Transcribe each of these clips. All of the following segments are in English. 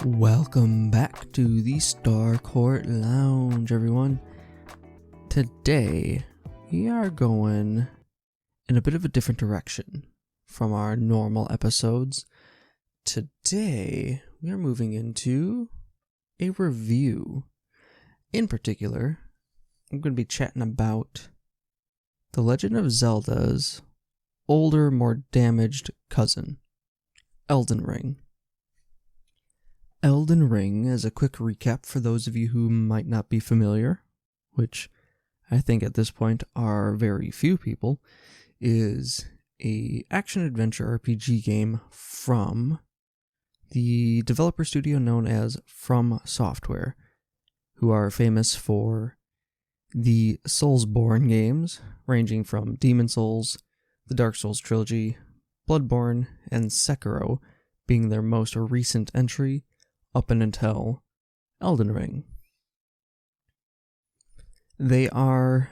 Welcome back to the Starcourt Lounge, everyone. Today, we are going in a bit of a different direction from our normal episodes. Today, we are moving into a review. In particular, I'm going to be chatting about The Legend of Zelda's older, more damaged cousin, Elden Ring. Elden Ring, as a quick recap for those of you who might not be familiar, which I think at this point are very few people, is a action-adventure RPG game from the developer studio known as From Software, who are famous for the Soulsborne games, ranging from Demon Souls, the Dark Souls trilogy, Bloodborne, and Sekiro being their most recent entry, up and until Elden Ring. They are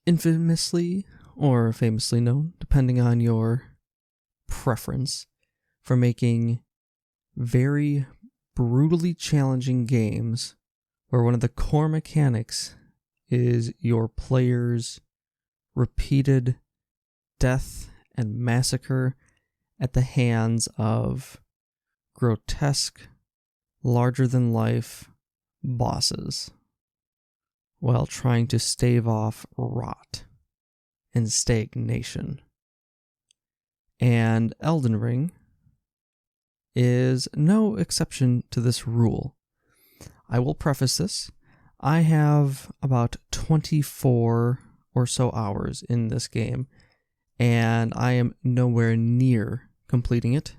infamously or famously known, depending on your preference, for making very brutally challenging games where one of the core mechanics is your player's repeated death and massacre at the hands of grotesque, larger-than-life bosses while trying to stave off rot and stagnation. And Elden Ring is no exception to this rule. I will preface this. I have about 24 or so hours in this game, and I am nowhere near completing it.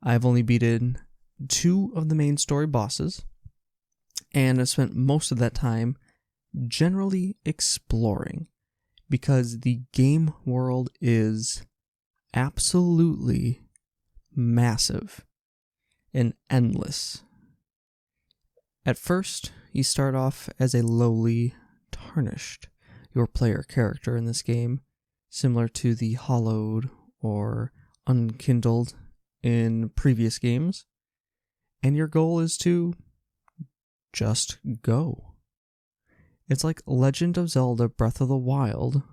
I've only beaten 2 of the main story bosses, and I've spent most of that time generally exploring, because the game world is absolutely massive and endless. At first, you start off as a lowly Tarnished, your player character in this game, similar to the Hollowed or Unkindled in previous games, and your goal is to just go. It's like Legend of Zelda Breath of the Wild,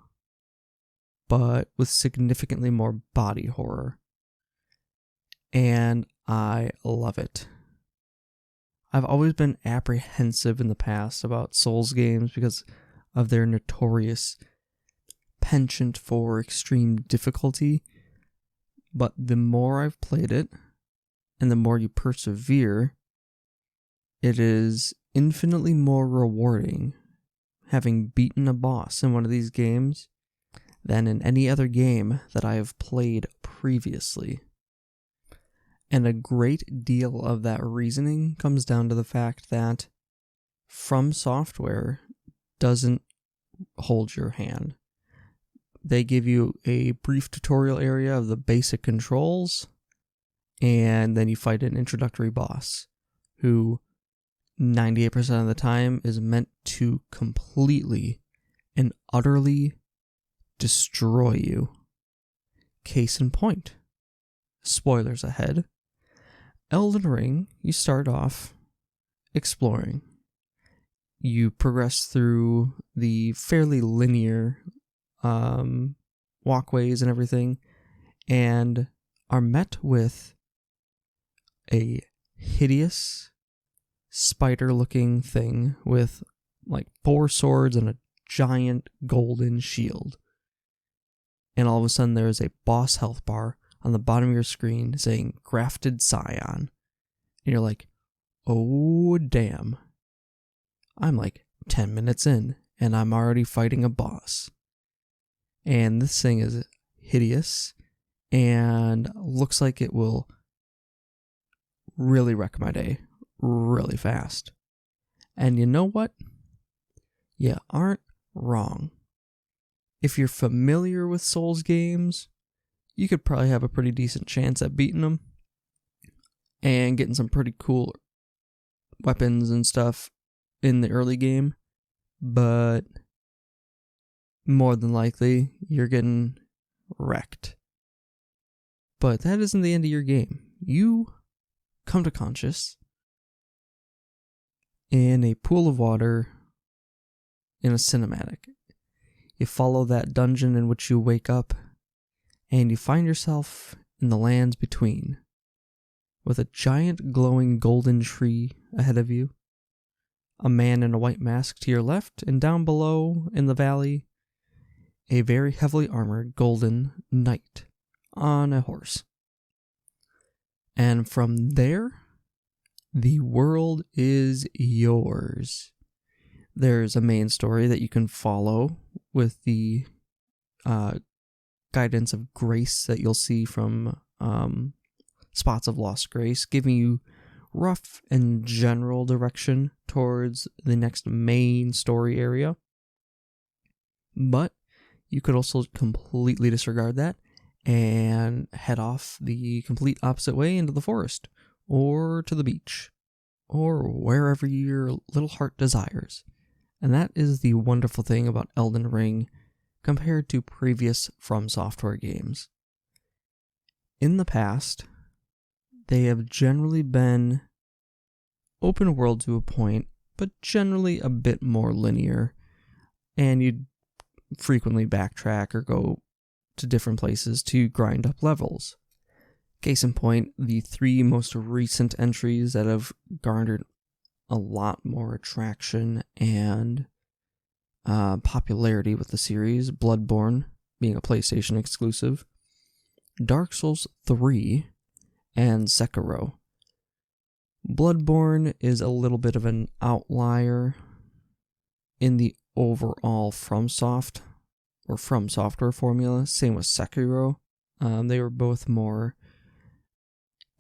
but with significantly more body horror. And I love it. I've always been apprehensive in the past about Souls games because of their notorious penchant for extreme difficulty. But the more I've played it, and the more you persevere, it is infinitely more rewarding having beaten a boss in one of these games than in any other game that I have played previously. And a great deal of that reasoning comes down to the fact that From Software doesn't hold your hand. They give you a brief tutorial area of the basic controls, and then you fight an introductory boss, who 98% of the time is meant to completely and utterly destroy you. Case in point. Spoilers ahead. Elden Ring, you start off exploring. You progress through the fairly linear walkways and everything, and are met with a hideous spider-looking thing with like 4 swords and a giant golden shield. And all of a sudden there is a boss health bar on the bottom of your screen saying Grafted Scion. And you're like, oh damn. I'm like 10 minutes in and I'm already fighting a boss. And this thing is hideous and looks like it will really wreck my day really fast. And you know what? You aren't wrong. If you're familiar with Souls games, you could probably have a pretty decent chance at beating them and getting some pretty cool weapons and stuff in the early game. But more than likely, you're getting wrecked. But that isn't the end of your game. You come to conscious in a pool of water in a cinematic. You follow that dungeon in which you wake up, and you find yourself in the lands between, with a giant glowing golden tree ahead of you, a man in a white mask to your left, and down below in the valley, a very heavily armored golden knight on a horse. And from there, the world is yours. There's a main story that you can follow with the guidance of grace that you'll see from spots of lost grace, giving you rough and general direction towards the next main story area. But you could also completely disregard that and head off the complete opposite way into the forest, or to the beach, or wherever your little heart desires. And that is the wonderful thing about Elden Ring compared to previous From Software games. In the past, they have generally been open world to a point, but generally a bit more linear, and you'd frequently backtrack or go to different places to grind up levels. Case in point, the 3 most recent entries that have garnered a lot more attraction and popularity with the series, Bloodborne being a PlayStation exclusive, Dark Souls 3, and Sekiro. Bloodborne is a little bit of an outlier in the overall From Software formula. Same with Sekiro. They were both more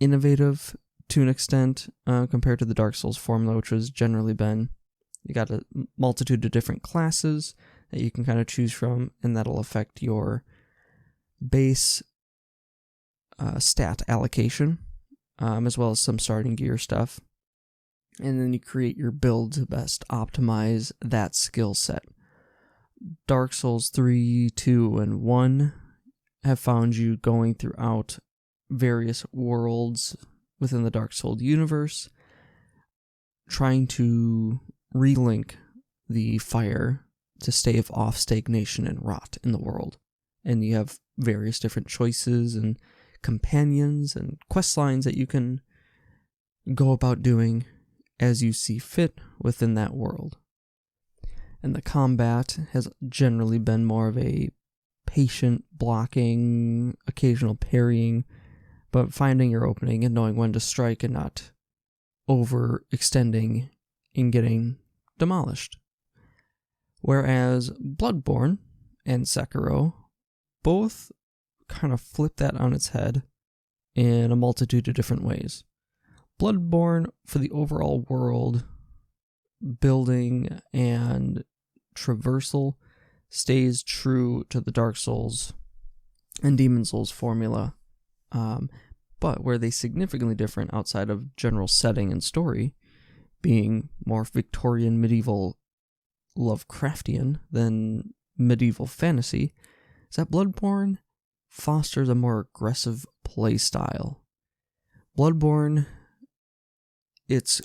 innovative to an extent compared to the Dark Souls formula, which has generally been, you got a multitude of different classes that you can kind of choose from, and that'll affect your base stat allocation, as well as some starting gear stuff. And then you create your build to best optimize that skill set. Dark Souls 3, 2, and 1 have found you going throughout various worlds within the Dark Souls universe, trying to relink the fire to stave off stagnation and rot in the world. And you have various different choices and companions and quest lines that you can go about doing as you see fit within that world. And the combat has generally been more of a patient blocking, occasional parrying, but finding your opening and knowing when to strike and not overextending and getting demolished. Whereas Bloodborne and Sekiro both kind of flip that on its head in a multitude of different ways. Bloodborne, for the overall world building and traversal, stays true to the Dark Souls and Demon Souls formula, but where they significantly different outside of general setting and story, being more Victorian medieval Lovecraftian than medieval fantasy, is that Bloodborne fosters a more aggressive play style. Bloodborne, its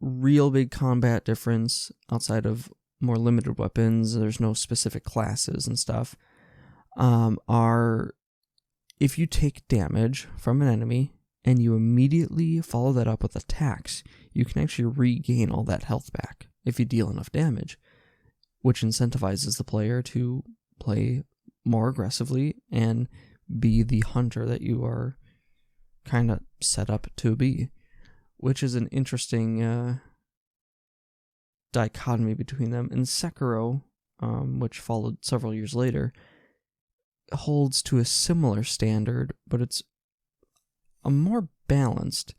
real big combat difference outside of more limited weapons, there's no specific classes and stuff, are if you take damage from an enemy and you immediately follow that up with attacks, you can actually regain all that health back if you deal enough damage, which incentivizes the player to play more aggressively and be the hunter that you are kind of set up to be, which is an interesting dichotomy between them. And Sekiro, which followed several years later, holds to a similar standard, but it's a more balanced.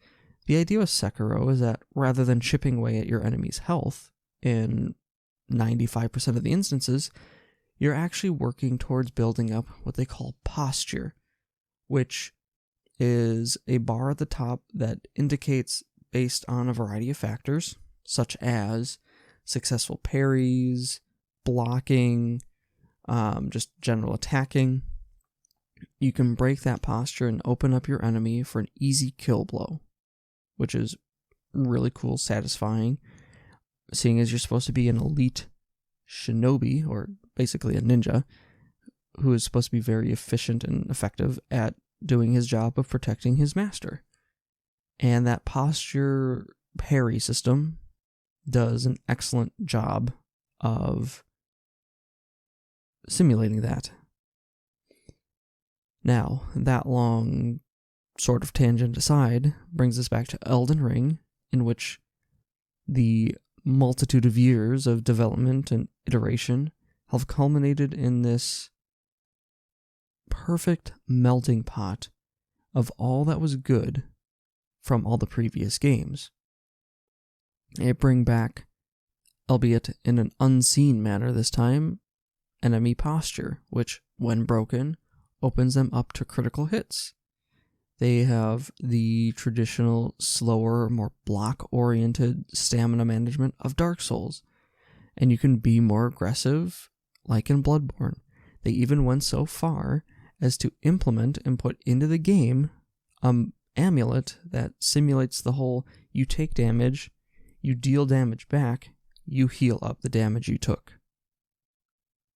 The idea with Sekiro is that rather than chipping away at your enemy's health in 95% of the instances, you're actually working towards building up what they call posture, which is a bar at the top that indicates, based on a variety of factors, such as successful parries, blocking, just general attacking, you can break that posture and open up your enemy for an easy kill blow. which is really cool, satisfying, seeing as you're supposed to be an elite shinobi, or basically a ninja, who is supposed to be very efficient and effective at doing his job of protecting his master. And that posture parry system does an excellent job of simulating that. Now, that long sort of tangent aside brings us back to Elden Ring, in which the multitude of years of development and iteration have culminated in this perfect melting pot of all that was good from all the previous games. It bring back, albeit in an unseen manner this time, enemy posture, which, when broken, opens them up to critical hits. They have the traditional, slower, more block-oriented stamina management of Dark Souls, and you can be more aggressive, like in Bloodborne. They even went so far as to implement and put into the game an amulet that simulates the whole, you take damage, you deal damage back, you heal up the damage you took.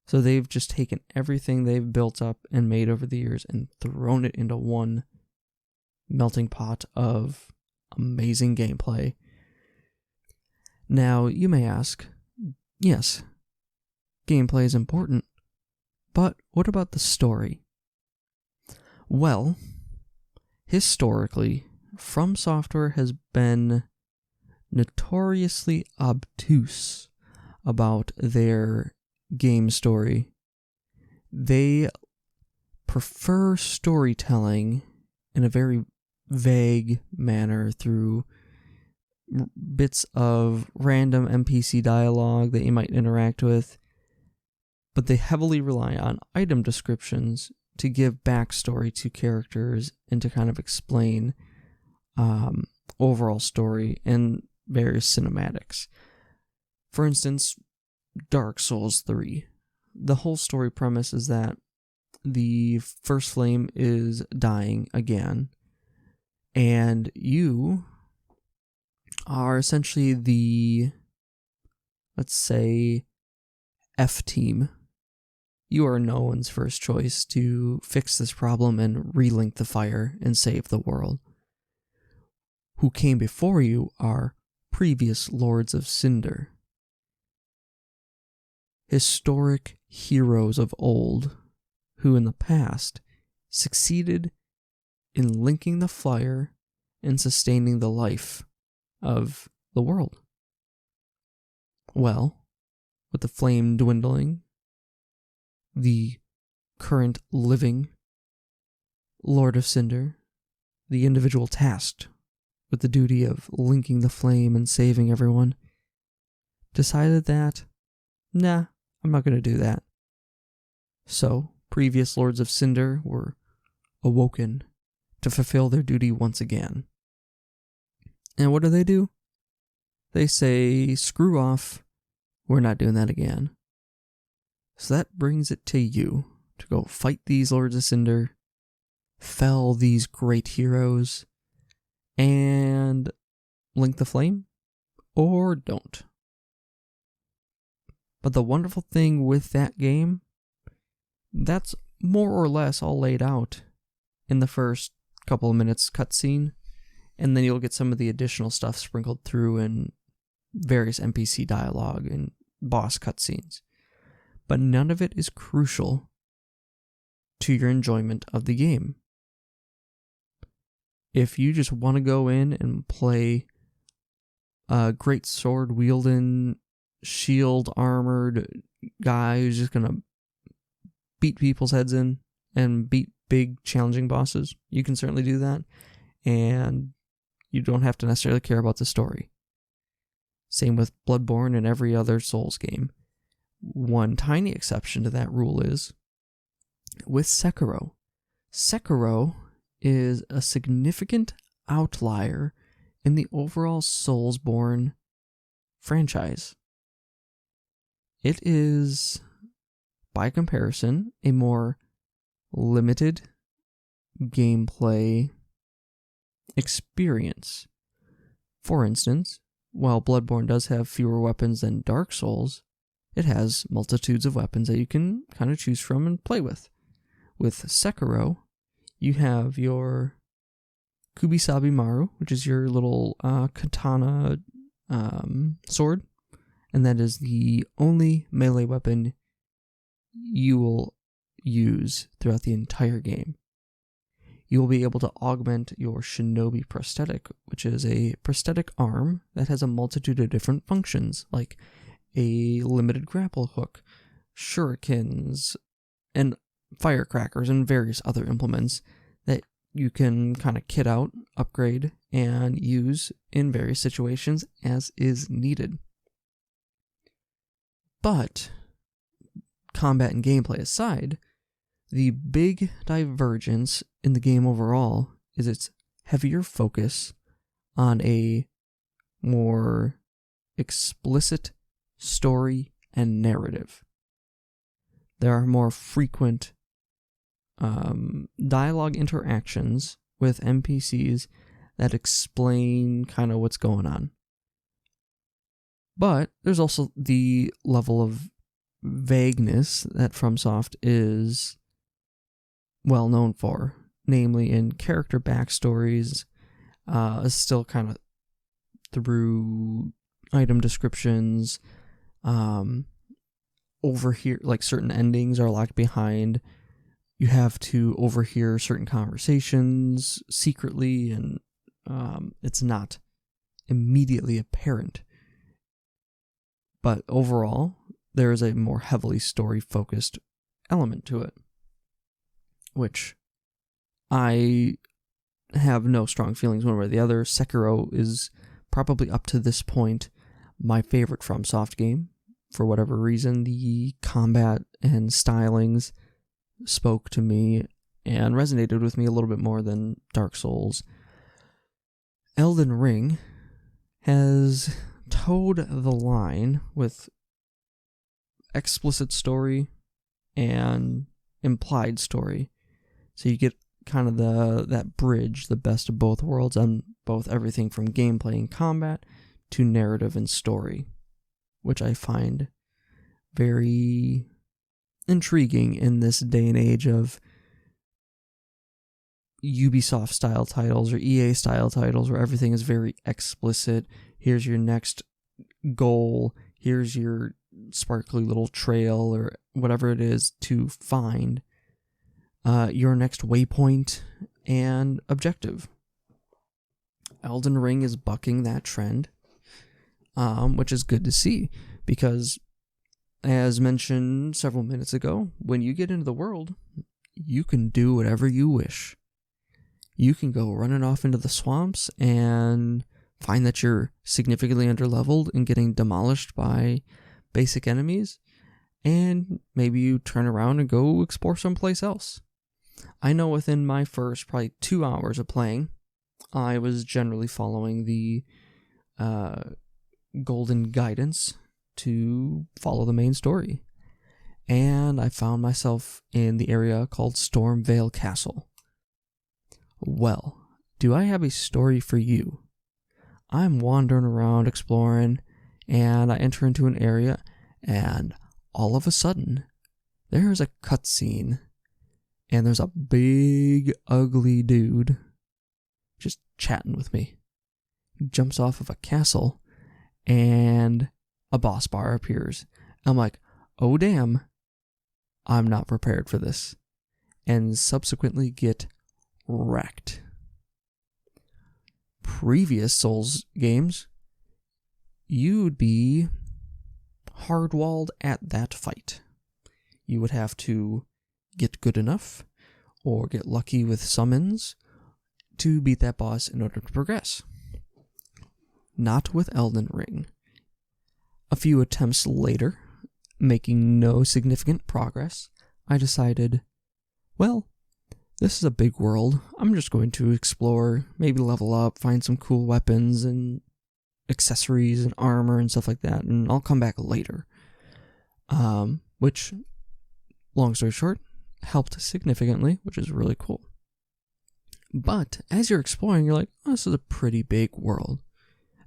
So they've just taken everything they've built up and made over the years and thrown it into one melting pot of amazing gameplay. Now, you may ask, yes, gameplay is important, but what about the story? Well, historically, From Software has been notoriously obtuse about their game story. They prefer storytelling in a very vague manner through bits of random NPC dialogue that you might interact with, but they heavily rely on item descriptions to give backstory to characters and to kind of explain overall story and various cinematics. For instance, Dark Souls 3. The whole story premise is that the first flame is dying again, and you are essentially the, let's say, F team. You are no one's first choice to fix this problem and relink the fire and save the world. Who came before you are previous Lords of Cinder, historic heroes of old, who in the past succeeded in linking the fire and sustaining the life of the world. Well, with the flame dwindling, the current living Lord of Cinder, the individual tasked with the duty of linking the flame and saving everyone, decided that, nah, I'm not going to do that. So, previous Lords of Cinder were awoken to fulfill their duty once again. And what do? They say, screw off, we're not doing that again. So that brings it to you to go fight these Lords of Cinder, fell these great heroes, and link the flame, or don't. But the wonderful thing with that game, that's more or less all laid out in the first couple of minutes cutscene, and then you'll get some of the additional stuff sprinkled through in various NPC dialogue and boss cutscenes. But none of it is crucial to your enjoyment of the game. If you just want to go in and play a great sword wielding, shield armored guy who's just gonna beat people's heads in and beat big challenging bosses, you can certainly do that, and you don't have to necessarily care about the story. Same with Bloodborne and every other Souls game. One tiny exception to that rule is with Sekiro. Sekiro is a significant outlier in the overall Soulsborne franchise. It is, by comparison, a more limited gameplay experience For instance, while Bloodborne does have fewer weapons than Dark Souls, it has multitudes of weapons that you can kind of choose from and play with. With Sekiro, you have your Kubisabi Maru, which is your little katana sword, and that is the only melee weapon you will use throughout the entire game. You will be able to augment your shinobi prosthetic, which is a prosthetic arm that has a multitude of different functions, like a limited grapple hook, shurikens, and firecrackers, and various other implements that you can kind of kit out, upgrade, and use in various situations as is needed. But, combat and gameplay aside, the big divergence in the game overall is its heavier focus on a more explicit story and narrative. There are more frequent dialogue interactions with NPCs that explain kind of what's going on. But there's also the level of vagueness that FromSoft is well known for, namely in character backstories, still kind of through item descriptions, overhear, like certain endings are locked behind. You have to overhear certain conversations secretly, and it's not immediately apparent. But overall, there is a more heavily story-focused element to it, which I have no strong feelings one way or the other. Sekiro is probably up to this point my favorite FromSoft game. For whatever reason, the combat and stylings spoke to me and resonated with me a little bit more than Dark Souls. Elden Ring has towed the line with explicit story and implied story. So you get kind of that bridge, the best of both worlds, on both everything from gameplay and combat to narrative and story, which I find very intriguing in this day and age of Ubisoft style titles or EA style titles where everything is very explicit. Here's your next goal, here's your sparkly little trail or whatever it is to find your next waypoint and objective. Elden Ring is bucking that trend, which is good to see, because as mentioned several minutes ago, when you get into the world, you can do whatever you wish. You can go running off into the swamps and find that you're significantly underleveled and getting demolished by basic enemies, and maybe you turn around and go explore someplace else. I know within my first probably 2 hours of playing, I was generally following the golden guidance to follow the main story, and I found myself in the area called Stormvale Castle. Well, do I have a story for you? I'm wandering around exploring, and I enter into an area, and all of a sudden, there's a cutscene, and there's a big, ugly dude just chatting with me. He jumps off of a castle, and a boss bar appears. I'm like, oh damn, I'm not prepared for this, and subsequently get wrecked. Previous Souls games, you'd be hard-walled at that fight. You would have to get good enough or get lucky with summons to beat that boss in order to progress. Not with Elden Ring. A few attempts later, making no significant progress, I decided, well, this is a big world. I'm just going to explore, maybe level up, find some cool weapons and accessories and armor and stuff like that, and I'll come back later. Which, long story short, helped significantly, which is really cool. But as you're exploring, you're like, oh, this is a pretty big world.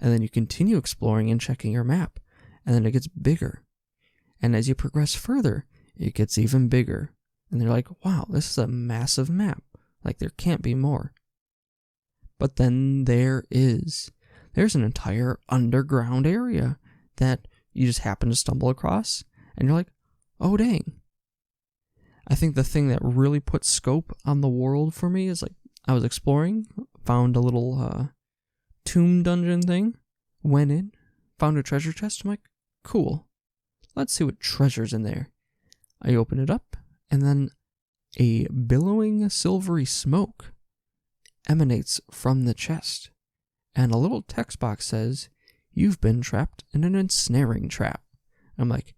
And then you continue exploring and checking your map, and then it gets bigger. And as you progress further, it gets even bigger. And they're like, wow, this is a massive map. Like, there can't be more. But then there's an entire underground area that you just happen to stumble across, and you're like, oh dang. I think the thing that really put scope on the world for me is, like, I was exploring, found a little tomb dungeon thing, went in, found a treasure chest. I'm like, cool. Let's see what treasure's in there. I open it up, and then a billowing silvery smoke emanates from the chest, and a little text box says, "You've been trapped in an ensnaring trap." I'm like,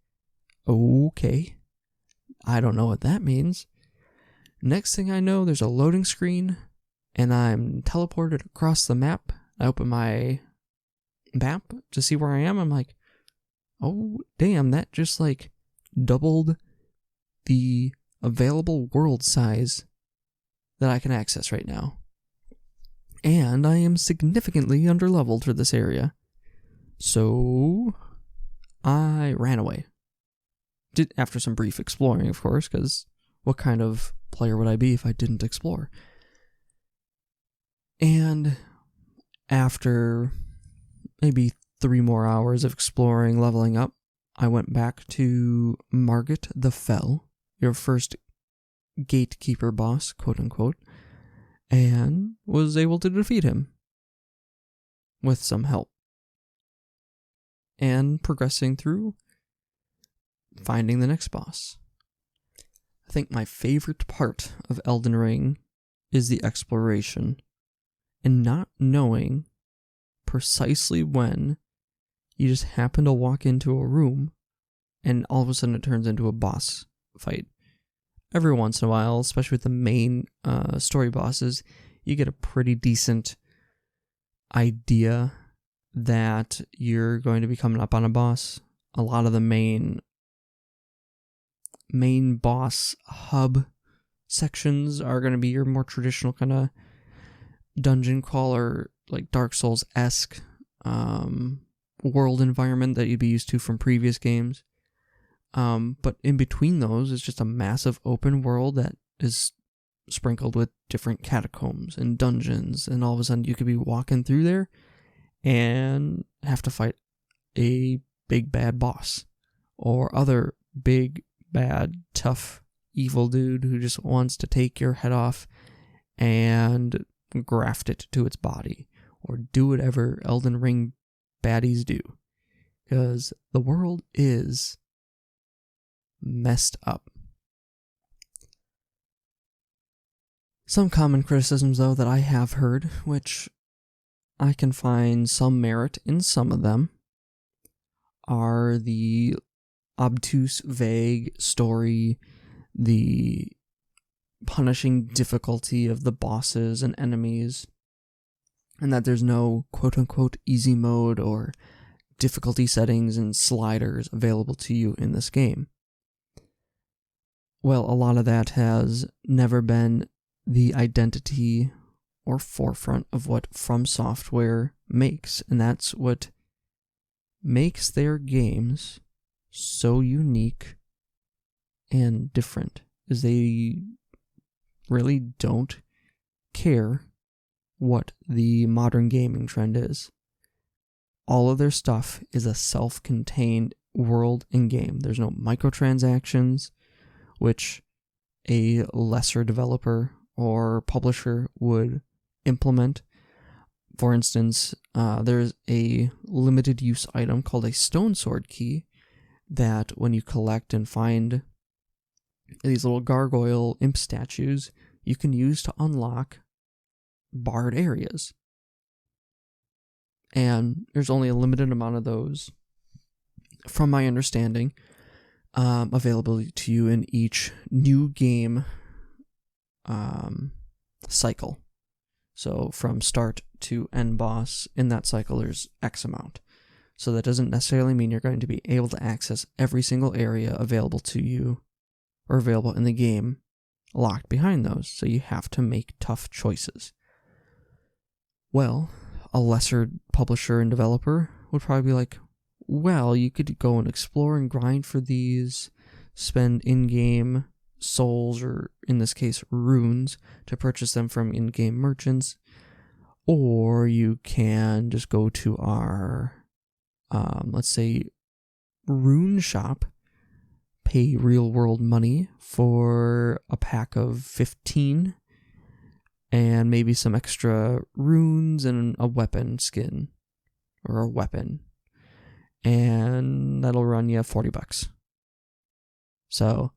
okay. I don't know what that means. Next thing I know, there's a loading screen, and I'm teleported across the map. I open my map to see where I am. I'm like, oh, damn, that just, like, doubled the available world size that I can access right now. And I am significantly underleveled for this area. So I ran away. After some brief exploring, of course, because what kind of player would I be if I didn't explore? And after maybe 3 more hours of exploring, leveling up, I went back to Margit the Fell, your first gatekeeper boss, quote unquote, and was able to defeat him with some help. And progressing through, finding the next boss. I think my favorite part of Elden Ring is the exploration and not knowing precisely when you just happen to walk into a room and all of a sudden it turns into a boss fight. Every once in a while, especially with the main story bosses, you get a pretty decent idea that you're going to be coming up on a boss. A lot of the main boss hub sections are going to be your more traditional kind of dungeon crawler, like Dark Souls-esque world environment that you'd be used to from previous games. But in between those is just a massive open world that is sprinkled with different catacombs and dungeons, and all of a sudden you could be walking through there and have to fight a big bad boss or other big bad tough evil dude who just wants to take your head off and graft it to its body, or do whatever Elden Ring baddies do, because the world is messed up. Some common criticisms, though, that I have heard, which I can find some merit in some of them, are the obtuse, vague story, the punishing difficulty of the bosses and enemies, and that there's no quote-unquote easy mode or difficulty settings and sliders available to you in this game. Well, a lot of that has never been the identity or forefront of what From Software makes, and that's what makes their games so unique and different, is they really don't care what the modern gaming trend is. All of their stuff is a self-contained world and game. There's no microtransactions, which a lesser developer or publisher would implement. For instance, there's a limited use item called a stone sword key that when you collect and find these little gargoyle imp statues, you can use to unlock barred areas. And there's only a limited amount of those, from my understanding, available to you in each new game cycle. So from start to end boss, in that cycle there's X amount. So that doesn't necessarily mean you're going to be able to access every single area available to you or available in the game locked behind those. So you have to make tough choices. Well, a lesser publisher and developer would probably be like, well, you could go and explore and grind for these, spend in-game souls, or in this case, runes, to purchase them from in-game merchants, or you can just go to our, let's say, rune shop, pay real-world money for a pack of 15, and maybe some extra runes and a weapon skin, or a weapon, and that'll run you $40. So,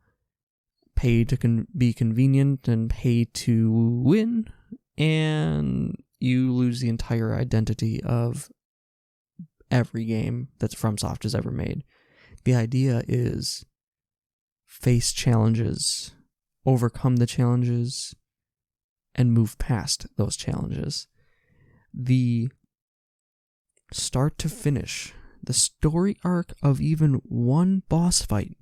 pay to be convenient and pay to win, and you lose the entire identity of every game that FromSoft has ever made. The idea is face challenges, overcome the challenges, and move past those challenges. The start to finish, the story arc of even one boss fight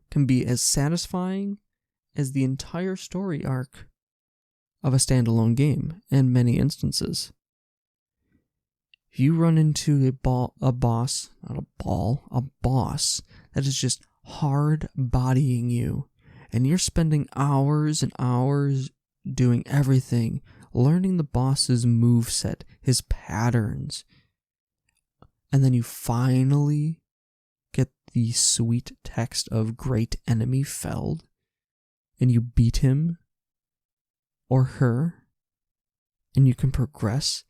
can be as satisfying as the entire story arc of a standalone game in many instances. If you run into a boss that is just hard bodying you, and you're spending hours and hours doing everything, learning the boss's moveset, his patterns, and then you finally get the sweet text of "Great Enemy Felled," and you beat him or her, and you can progress,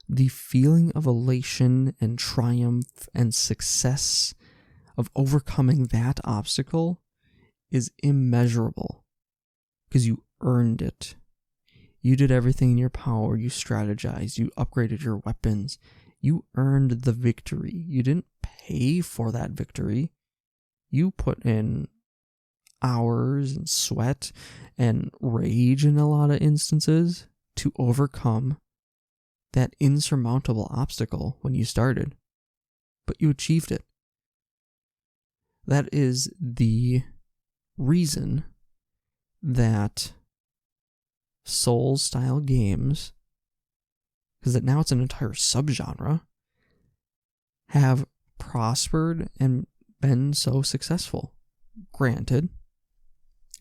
the feeling of elation and triumph and success of overcoming that obstacle is immeasurable, because you earned it. You did everything in your power, you strategized, you upgraded your weapons, you earned the victory. You didn't pay for that victory. You put in hours and sweat and rage in a lot of instances to overcome that insurmountable obstacle when you started. But you achieved it. That is the reason that Souls-style games, because now it's an entire subgenre, have prospered and been so successful. Granted,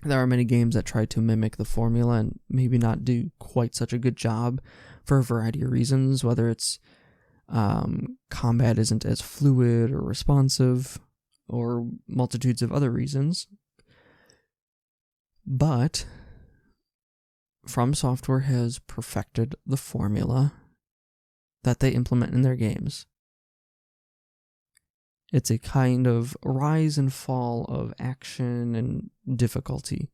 there are many games that try to mimic the formula and maybe not do quite such a good job for a variety of reasons, whether it's combat isn't as fluid or responsive, or multitudes of other reasons. But From Software has perfected the formula that they implement in their games. It's a kind of rise and fall of action and difficulty.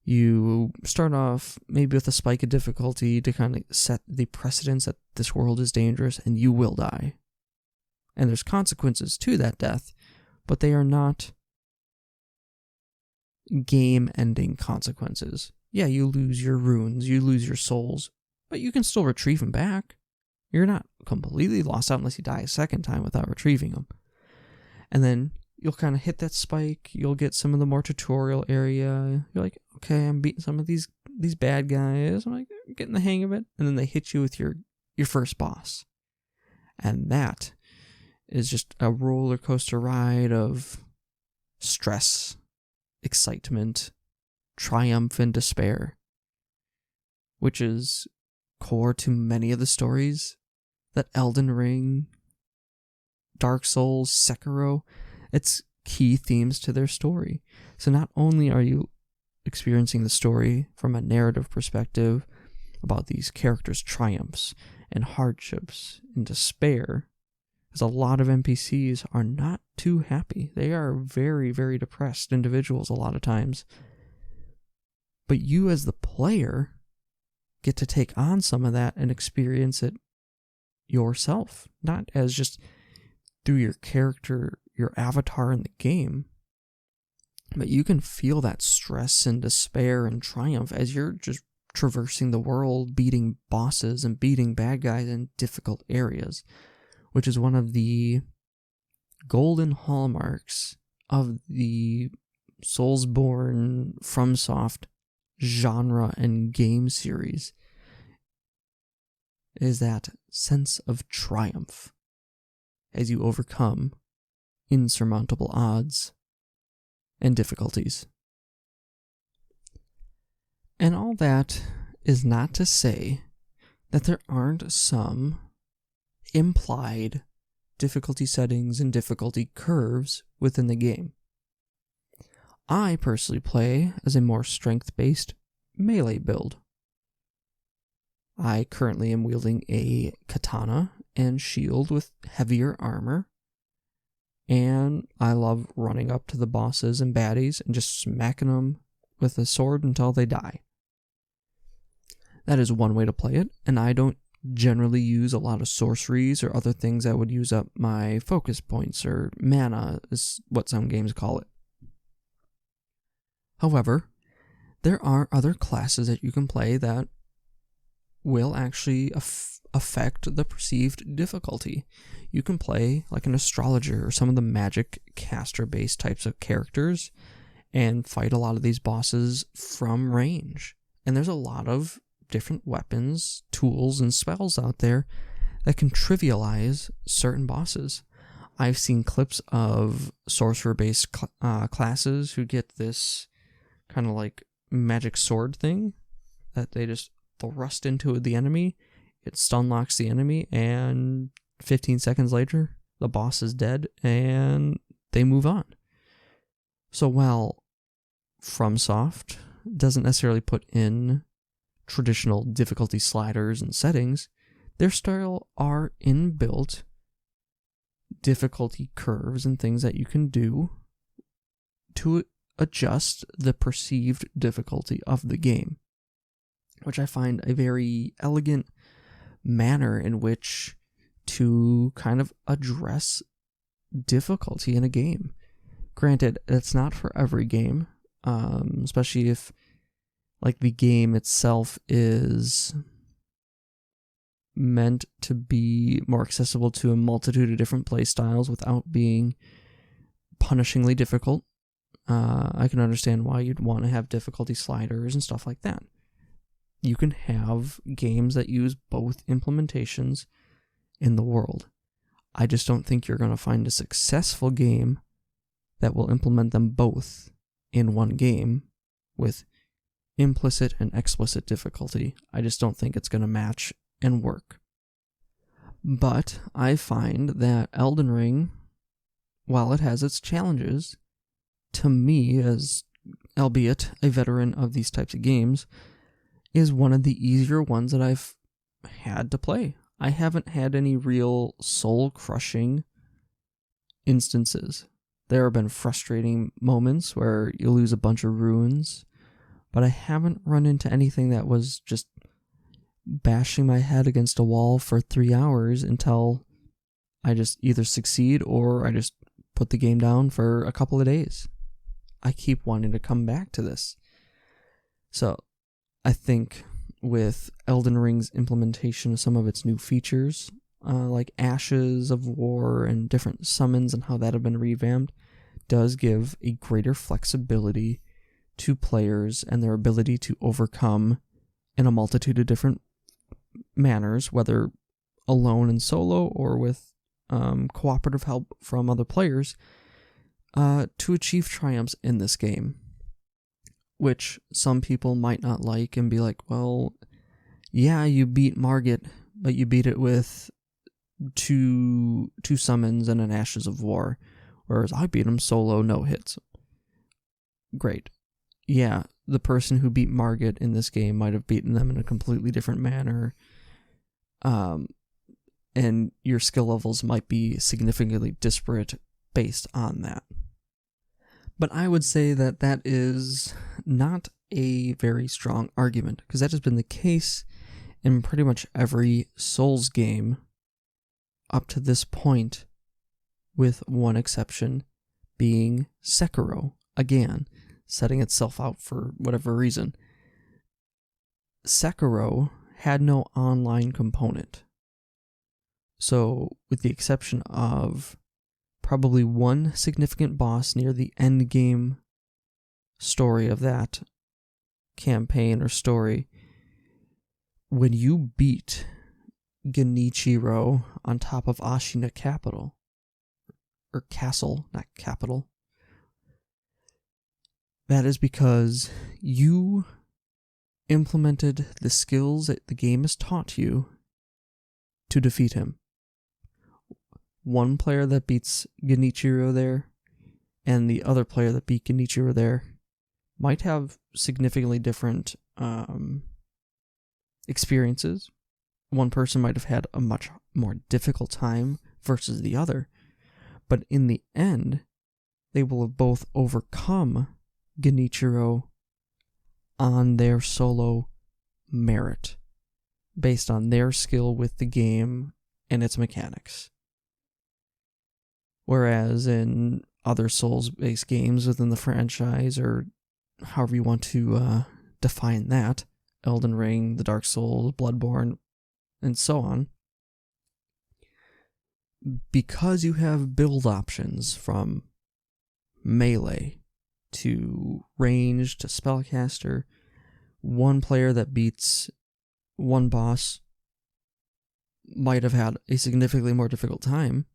You start off maybe with a spike of difficulty to kind of set the precedence that this world is dangerous and you will die. And there's consequences to that death, but they are not game-ending consequences. Yeah, you lose your runes, you lose your souls, but you can still retrieve them back. You're not completely lost out unless you die a second time without retrieving them. And then you'll kind of hit that spike, you'll get some of the more tutorial area, you're like, okay, I'm beating some of these bad guys, I'm like, getting the hang of it, and then they hit you with your first boss. And that is just a roller coaster ride of stress, excitement, triumph, and despair, which is core to many of the stories that Elden Ring, Dark Souls, Sekiro, it's key themes to their story. So not only are you experiencing the story from a narrative perspective about these characters' triumphs and hardships and despair, because a lot of NPCs are not too happy. They are very, very depressed individuals a lot of times. But you as the player get to take on some of that and experience it yourself, not as just through your character, your avatar in the game, but you can feel that stress and despair and triumph as you're just traversing the world, beating bosses and beating bad guys in difficult areas, which is one of the golden hallmarks of the Soulsborne FromSoft genre and game series. is that sense of triumph as you overcome insurmountable odds and difficulties. And all that is not to say that there aren't some implied difficulty settings and difficulty curves within the game. I personally play as a more strength-based melee build. I currently am wielding a katana and shield with heavier armor, and I love running up to the bosses and baddies and just smacking them with a sword until they die. That is one way to play it, and I don't generally use a lot of sorceries or other things that would use up my focus points, or mana is what some games call it. However, there are other classes that you can play that will actually affect the perceived difficulty. You can play like an astrologer or some of the magic caster-based types of characters and fight a lot of these bosses from range. And there's a lot of different weapons, tools, and spells out there that can trivialize certain bosses. I've seen clips of sorcerer-based classes who get this kind of like magic sword thing that they just thrust into the enemy. It stun locks the enemy, and 15 seconds later, the boss is dead, and they move on. So while FromSoft doesn't necessarily put in traditional difficulty sliders and settings, there still are inbuilt difficulty curves and things that you can do to adjust the perceived difficulty of the game, which I find a very elegant manner in which to kind of address difficulty in a game. Granted, it's not for every game, especially if like the game itself is meant to be more accessible to a multitude of different play styles without being punishingly difficult. I can understand why you'd want to have difficulty sliders and stuff like that. You can have games that use both implementations in the world. I just don't think you're going to find a successful game that will implement them both in one game with implicit and explicit difficulty. I just don't think it's going to match and work. But I find that Elden Ring, while it has its challenges, to me, as albeit a veteran of these types of games, is one of the easier ones that I've had to play. I haven't had any real soul-crushing instances. There have been frustrating moments where you lose a bunch of runes, but I haven't run into anything that was just bashing my head against a wall for 3 hours until I just either succeed or I just put the game down for a couple of days. I keep wanting to come back to this. So I think with Elden Ring's implementation of some of its new features, like Ashes of War and different summons and how that have been revamped, does give a greater flexibility to players and their ability to overcome in a multitude of different manners, whether alone and solo or with cooperative help from other players, to achieve triumphs in this game, which some people might not like and be like, well, yeah, you beat Margit, but you beat it with two summons and an Ashes of War, whereas I beat him solo, no hits. Great. Yeah, the person who beat Margit in this game might have beaten them in a completely different manner, and your skill levels might be significantly disparate based on that. But I would say that that is not a very strong argument, because that has been the case in pretty much every Souls game up to this point, with one exception being Sekiro, again, setting itself out for whatever reason. Sekiro had no online component. So, with the exception of probably one significant boss near the end game story of that campaign or story, when you beat Genichiro on top of Ashina Capital. Or Castle, not Capital. That is because you implemented the skills that the game has taught you to defeat him. One player that beats Genichiro there and the other player that beat Genichiro there might have significantly different experiences. One person might have had a much more difficult time versus the other, but in the end, they will have both overcome Genichiro on their solo merit, based on their skill with the game and its mechanics. Whereas in other Souls-based games within the franchise, or however you want to define that, Elden Ring, the Dark Souls, Bloodborne, and so on, because you have build options from melee to range to spellcaster, one player that beats one boss might have had a significantly more difficult time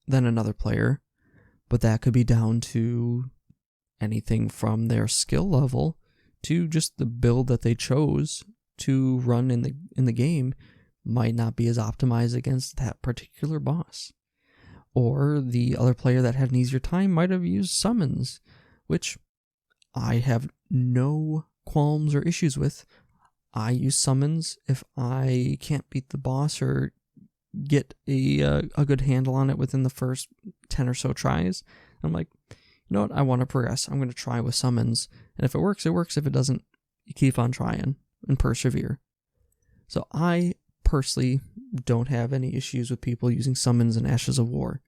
than another player, but that could be down to anything from their skill level to just the build that they chose to run in the game might not be as optimized against that particular boss. Or the other player that had an easier time might have used summons, which I have no qualms or issues with. I use summons if I can't beat the boss or get a good handle on it within the first 10 or so tries. I'm like, you know what, I want to progress. I'm going to try with summons. And if it works, it works. If it doesn't, you keep on trying and persevere. So I personally don't have any issues with people using summons and Ashes of War.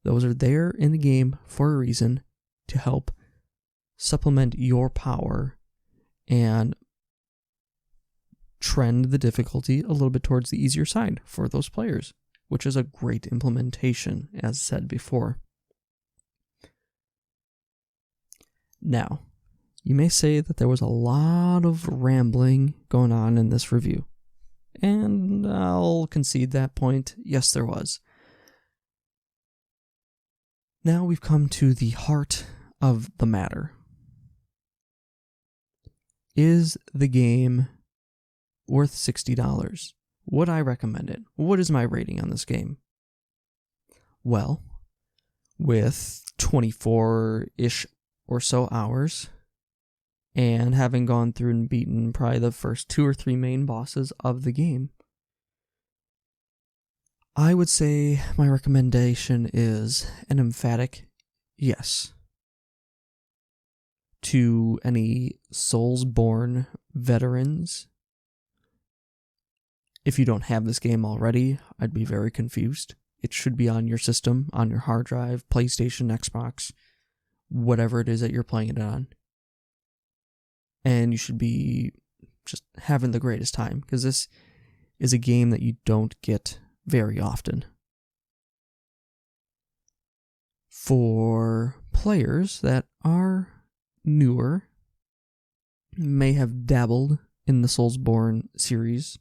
Those are there in the game for a reason, to help supplement your power and trend the difficulty a little bit towards the easier side for those players, which is a great implementation, as said before. Now, you may say that there was a lot of rambling going on in this review, and I'll concede that point. Yes, there was. Now we've come to the heart of the matter. Is the game worth $60? Would I recommend it? What is my rating on this game? Well, with 24-ish or so hours, and having gone through and beaten probably the first 2 or 3 main bosses of the game, I would say my recommendation is an emphatic yes to any Soulsborne veterans. If you don't have this game already, I'd be very confused. It should be on your system, on your hard drive, PlayStation, Xbox, whatever it is that you're playing it on. And you should be just having the greatest time, because this is a game that you don't get very often. For players that are newer, may have dabbled in the Soulsborne series,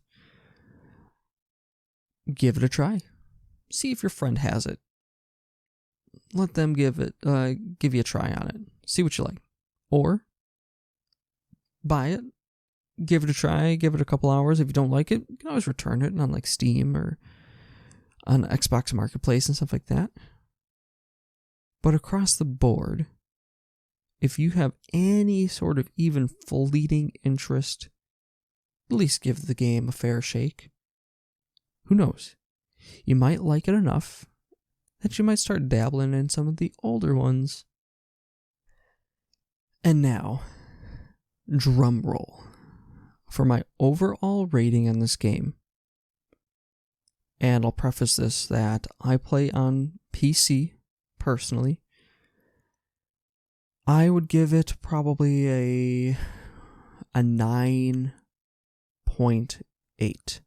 give it a try. See if your friend has it. Let them give you a try on it. See what you like. Or buy it, give it a try, give it a couple hours. If you don't like it, you can always return it on like Steam or on Xbox Marketplace and stuff like that. But across the board, if you have any sort of even fleeting interest, at least give the game a fair shake. Who knows? You might like it enough that you might start dabbling in some of the older ones. And now, drum roll for my overall rating on this game. And I'll preface this that I play on PC personally. I would give it probably a 9.8.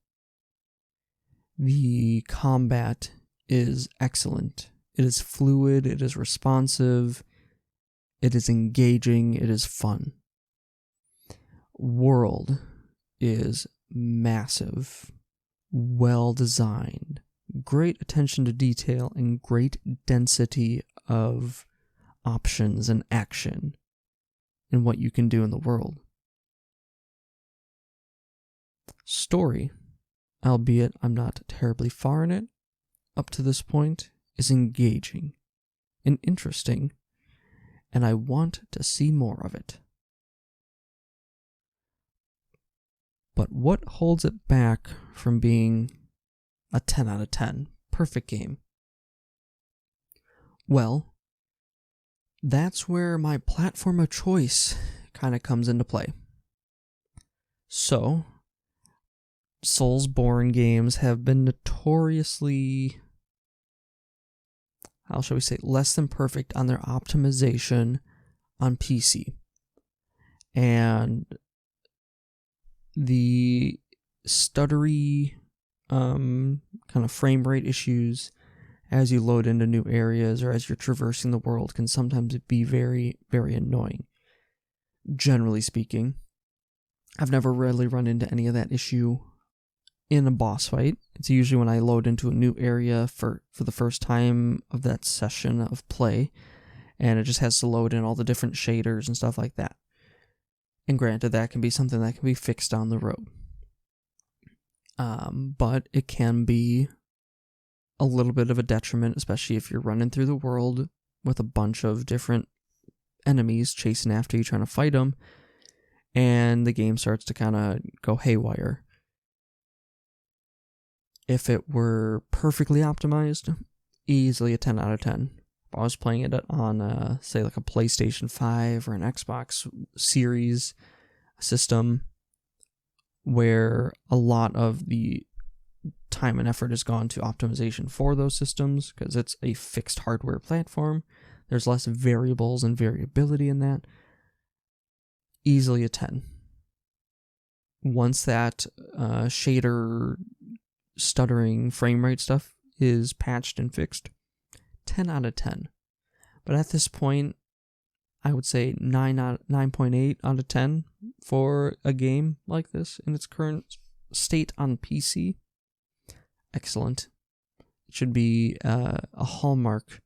The combat is excellent. It is fluid, it is responsive, it is engaging, it is fun. World is massive, well designed, great attention to detail, and great density of options and action in what you can do in the world. Story, albeit I'm not terribly far in it, up to this point, is engaging and interesting, and I want to see more of it. But what holds it back from being a 10 out of 10, perfect game? Well, that's where my platform of choice kind of comes into play. So, Soulsborne games have been notoriously, how shall we say, less than perfect on their optimization on PC. And the stuttery kind of frame rate issues as you load into new areas or as you're traversing the world can sometimes be very, very annoying. Generally speaking, I've never really run into any of that issue in a boss fight. It's usually when I load into a new area for the first time of that session of play, and it just has to load in all the different shaders and stuff like that. And granted, that can be something that can be fixed down the road. But it can be a little bit of a detriment, especially if you're running through the world with a bunch of different enemies chasing after you, trying to fight them, and the game starts to kind of go haywire. If it were perfectly optimized, easily a 10 out of 10. If I was playing it on, say, like a PlayStation 5 or an Xbox Series system, where a lot of the time and effort has gone to optimization for those systems, because it's a fixed hardware platform, there's less variables and variability in that, easily a 10. Once that shader stuttering frame rate stuff is patched and fixed, 10 out of 10. But at this point, I would say 9.8 out of 10 for a game like this in its current state on PC. Excellent. It should be a hallmark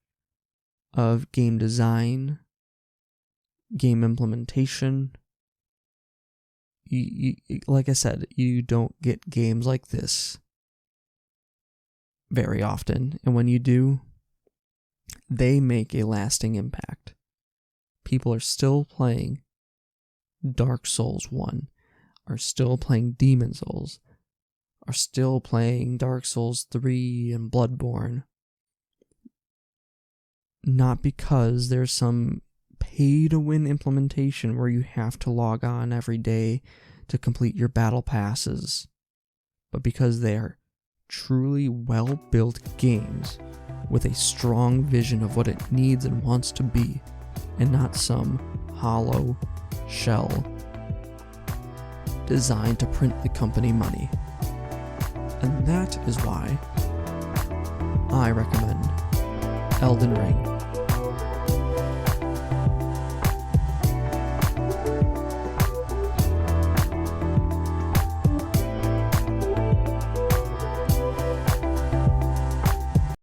of game design, game implementation. Like I said, you don't get games like this very often, and when you do, they make a lasting impact. People are still playing Dark Souls 1, are still playing Demon Souls, are still playing Dark Souls 3 and Bloodborne. Not because there's some pay-to-win implementation where you have to log on every day to complete your battle passes, but because they're truly well-built games with a strong vision of what it needs and wants to be, and not some hollow shell designed to print the company money. And that is why I recommend Elden Ring.